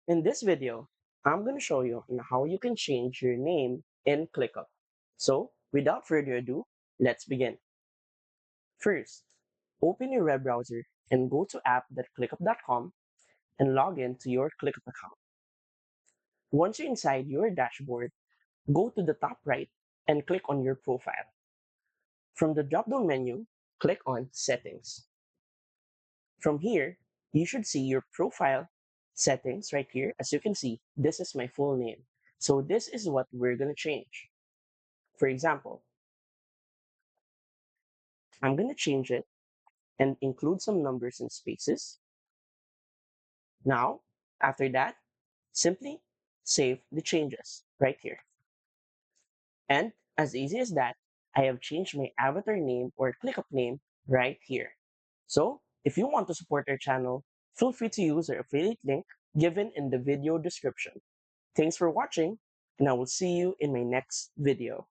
In this video, I'm going to show you on how you can change your name in ClickUp. So, without further ado, let's begin. First, open your web browser and go to app.clickup.com and log in to your ClickUp account. Once you're inside your dashboard, go to the top right and click on your profile. From the drop-down menu, click on Settings. From here, you should see your profile settings right here. As you can see, this is my full name. So this is what we're going to change. For example, I'm going to change it and include some numbers and spaces. Now, after that, simply save the changes right here. And as easy as that, I have changed my avatar name or ClickUp name right here. So if you want to support our channel, feel free to use our affiliate link given in the video description. Thanks for watching, and I will see you in my next video.